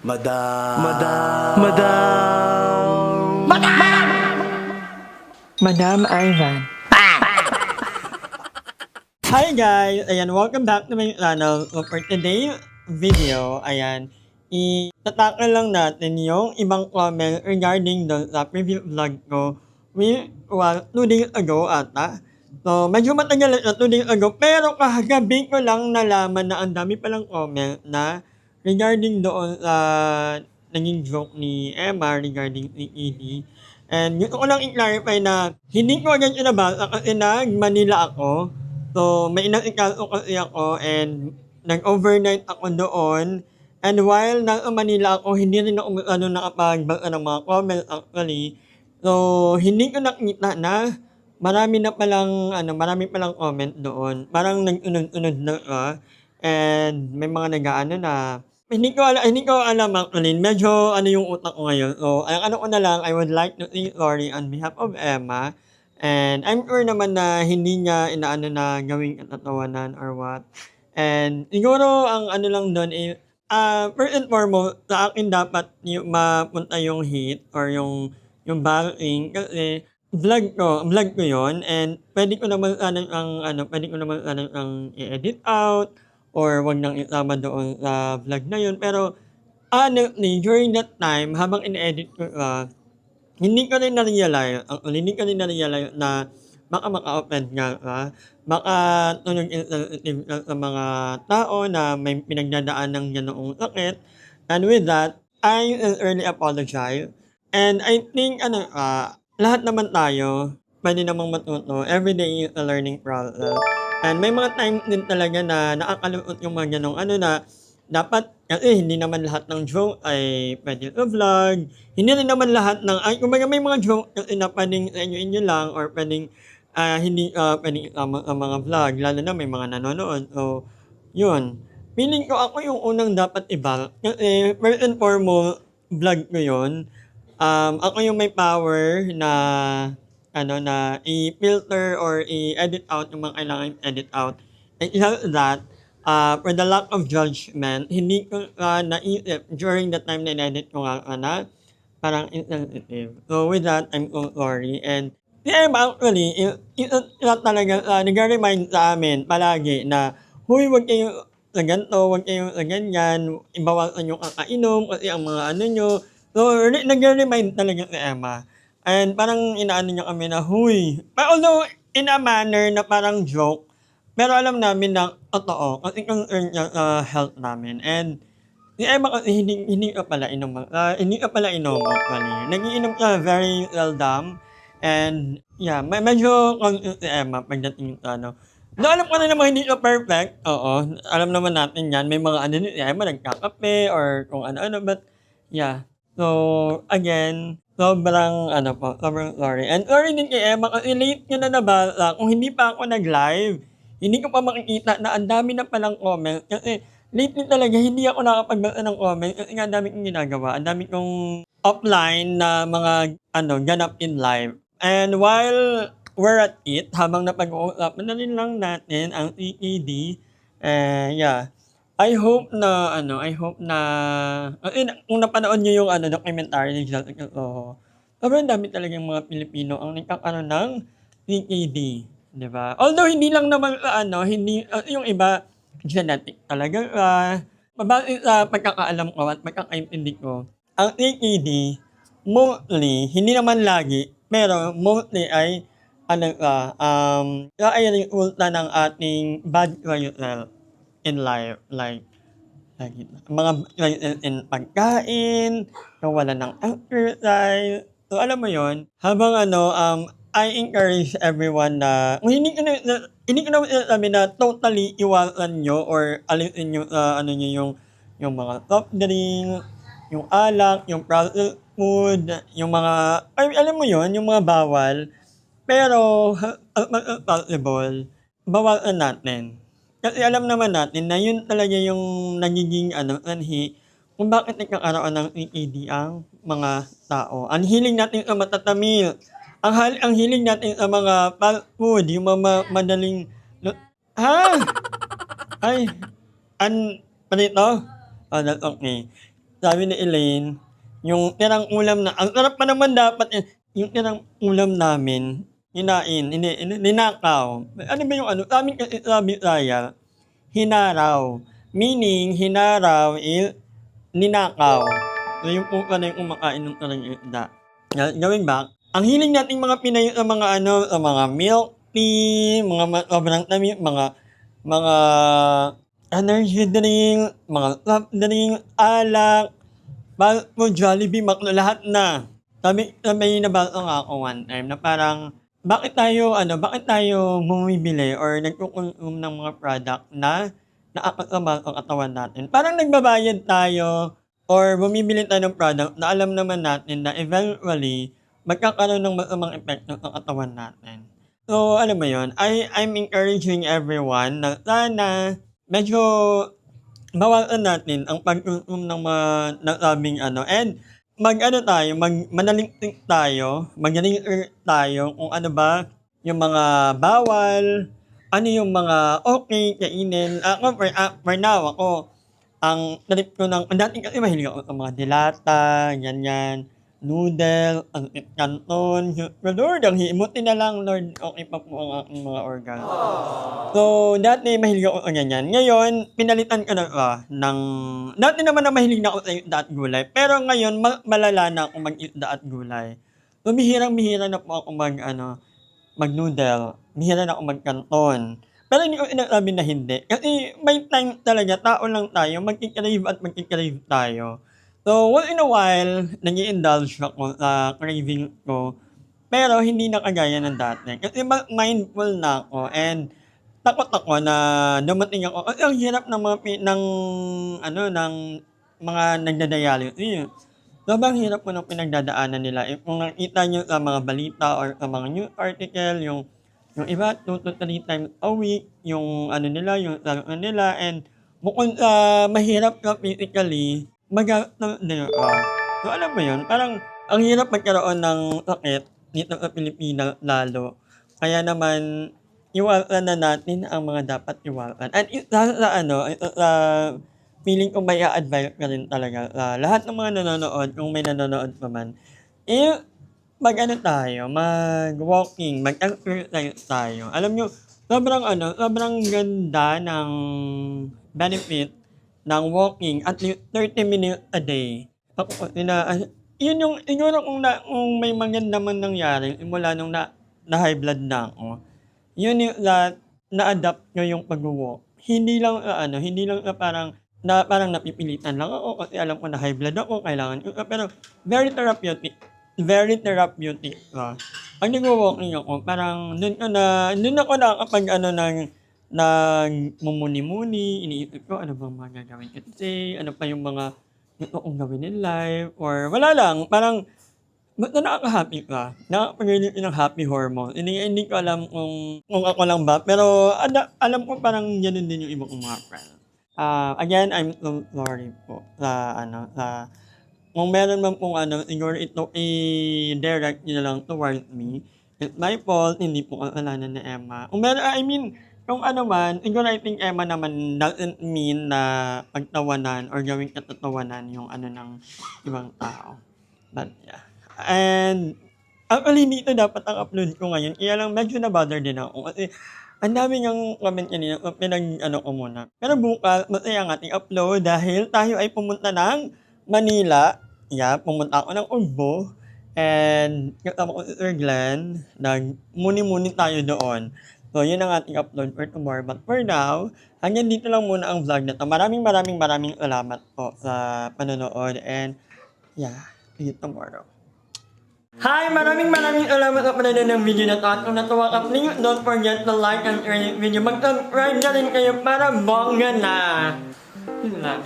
Madam. Madam Ivan. Hi guys! Ayan, welcome back to my channel. So for today's video, ayan, itatakal lang natin yung ibang comment regarding doon sa previous vlog ko which was 2 days ago ata. So, medyo matagal na 2 days ago, pero kahagabi ko lang nalaman na ang dami palang comment na regarding doon sa naging joke ni Emma regarding EED. And gusto ko lang i-clarify na hindi ko agad inabasa kasi nag-Manila ako. So, may inasikaso kasi ako and nag-overnight ako doon. And while nasa Manila ako, hindi rin ako nakapagbasa ng mga comments actually. So, hindi ko nakita na marami palang comment doon. Parang nag-unod-unod na ka. And may mga nag-aano na, hindi ko alam actually. Medyo yung utak ko ngayon. So, ang ko na lang, I would like to say sorry on behalf of Emma. And I'm sure naman na hindi niya inaano na gawing katatawanan or what. And siguro ang lang doon first and foremost, sa akin dapat yung mapunta yung hate or yung bashing kasi vlog ko yon and pwede ko naman sanang ang i-edit out or wag nang isama doon sa vlog na yun. Pero honestly, during that time, habang ine-edit ko hindi ko rin na-realize na baka maka-offend nga ka, baka tunog insensitive ka sa mga tao na may pinagdadaan ng ganoong sakit. And with that, I sincerely apologize. And I think lahat naman tayo pwede namang matuto. Every day is a learning process. And may mga times din talaga na nakakalungkot yung mga ganong na dapat kasi hindi naman lahat ng joke ay pwede i-vlog. Hindi rin naman lahat ng kumbaga may mga joke kasi na puwedeng sa inyo-inyo lang or puwedeng, hindi, puwedeng isama sa mga vlog lalo na may mga nanonood. So, yun. Feeling ko ako yung unang dapat i-block kasi first and foremost, vlog ko yun. Ako yung may power na na i-filter or i-edit out yung mga kailangang i-edit out. And just that, for the lack of judgment, hindi ko naisip during the time na in-edit ko nga na parang insensitive. So with that, I'm so sorry. And si Emma actually, isa talaga nagre-remind sa amin palagi na, "Huy, wag kayong sa ganito, wag kayong sa ganyan, ibawasan yung kakainom kasi ang mga niyo." So nagre-remind talaga si Emma. And parang inaano niya kami na, "Huy." Although in a manner na parang joke, pero alam namin na totoo kasi concern niya sa health namin. And si Emma kasi hindi ka pala inom actually. Nag-iinom siya very seldom and yeah, medyo conscious si Emma pagdating sa though alam ko na namang hindi siya perfect, oo, alam naman natin 'yan. May mga din si Emma nagkakape or kung ano-ano, but yeah. So, again, sobrang sorry. And sorry din kay Emma kasi late niya na nabasa. Kung hindi pa ako nag-live, hindi ko pa makikita na ang dami na palang comment kasi lately talaga hindi ako nakakapagbasa ng comment kasi nga ang dami kong ginagawa. Ang dami kong offline na mga ganap in life. And while we're at it, habang napag-uusapan na rin lang natin ang CED, yeah. I hope na kasi kung napanood niyo yung documentary ni Jessica Soho, sobrang dami talagang mga Pilipino ang nagkakaroon ng CKD, 'di ba? Although hindi lang naman sa hindi yung iba genetic talaga, babase sa pagkakaalam ko at pagkakaintindi ko, ang CKD mostly, hindi naman lagi, pero mostly ay siya ay resulta ng ating bad choices in life. Like mga choices in pagkain, kawalan ng exercise. So alam mo yon habang I encourage everyone na kung hindi ko naman sinasabi na totally iwasan niyo or alisin niyo sa niyo yung mga soft drink, yung alak, yung processed food, yung mga alam mo yon yung mga bawal. Pero as much as possible, bawasan natin. Kasi alam naman natin na yun talaga yung nagiging sanhi kung bakit nagkakaroon ng CKD ang mga tao. Ang hiling natin sa matatamis, ang hiling natin sa mga fast food, yung mga madaling ha? Ay, ano pa dito? Oh, that's okay. sabi ni Elaine, yung tirang ulam na ang sarap pa naman dapat, yung tirang ulam namin ninakaw. Ano ba yung ano, sa'min kasi sa Bisaya, hinaraw. Meaning, hinaraw is ninakaw. So, yung po pala yung kumakain ng tirang isda. Going back, ang hilig nating mga Pinoy sa mga ano, sa mga milk tea, mga sobrang tamis, mga energy drink, mga soft drink, alak, fast food, Jollibee, McDo, lahat na. May nabasa nga ako one time na parang, bakit tayo bumibili or nagko-consume ng mga product na nakakasama sa katawan natin? Parang nagbabayad tayo or bumibili tayo ng product na alam naman natin na eventually magkakaroon ng masamang epekto sa katawan natin. So, alam mo yun, I'm encouraging everyone na sana medyo bawasan natin ang pag-consume ng mga nasabing ano and mag-ano tayo, manaliksik tayo, mag-research tayo kung ano ba yung mga bawal, ano yung mga okay kainin. Ako for now, ang trip ko dati kasi mahilig ako sa mga delata, ganyan, noodle, ang canton. Lord, ang himutin na lang, Lord, okay pa po ang aking mga organ. So, dati mahilig ako sa ganyan. Ngayon, pinalitan ko na ng dati naman na mahilig na ako sa isda at gulay, pero ngayon malala na akong mag-isda at gulay. So, bihirang-bihira na po ako mag-noodle, bihira na ako mag-canton. Pero hindi ko sinasabi na hindi, kasi may time talaga, tao lang tayo, magki-crave at magki-crave tayo. So, once in a while, nag-i-indulge ako sa cravings ko, pero hindi na kagaya ng dati. Kasi mindful na ako and takot ako na dumating ako kasi ang hirap ng mga ng ano, ng mga nagda-dialysis. Sobrang hirap po ng pinagdadaanan nila. Kung nakita niyo sa mga balita or sa mga news article, yung iba 2 to 3 times a week, yung ano nila, yung laro nila and bukod sa mahirap ka physically, magastos din ka. So, alam mo yun, parang ang hirap magkaroon ng sakit dito sa Pilipinas lalo. Kaya naman iwasan na natin ang mga dapat iwasan at isa sa ano, isa sa feeling ko mai-a-advice ko rin talaga sa lahat ng mga nanonood, kung may nanonood pa man, eh, mag-ano tayo, mag-walking, mag-exercise tayo. Alam niyo, sobrang ganda ng benefit ng walking at least 30 minutes a day. Ako kasi yun yung siguro kung may maganda man nangyari simula nung na-high blood na ako, yun yung na-adapt ko yung pagwo-walk. Hindi lang sa parang napipilitan lang ako kasi alam ko na high blood ako, kailangan ko pero very therapeutic, very therapeutic siya. 'Pag nagwo-walking ako parang dun ako nakakapag-ano nagmumuni-muni, iniisip ko ano bang mga gagawin ko today, ano pa yung mga gusto kong gawin in life or wala lang, parang basta nakaka-happy ka, nakakapag-release ka ng happy hormone. Hindi ko alam kung ako lang ba, pero alam ko parang gano'n din yung iba kong mga friends. Again, I'm so sorry po sa kung meron man pong siguro ito i-direct niyo na lang towards me. It's my fault, hindi po kasalanan ni Emma. Kung meron I mean, kung ano man, siguro I think Emma naman doesn't mean na pagtawanan or gawing katatawanan yung ng ibang tao. But yeah. And actually dito dapat ang upload ko ngayon, kaya lang medyo na-bother din ako kasi ang dami niyang comment kanina so pinag-ano ko muna. Pero bukas masaya ang ating upload dahil tayo ay pumunta ng Manila. Yeah, pumunta ako ng Ugbo and kasama ko si Sir Glenn. Nagmuni-muni tayo doon. So, yun ang ating upload for tomorrow. But for now, hanggang dito lang muna ang vlog na to. Maraming salamat po sa panonood and yeah, see you tomorrow. Hi! Maraming salamat sa panonood ng video na to. At kung natuwa ka, please don't forget to like and share this video. Mag-subscribe na rin kayo para bongga na. Yun lang.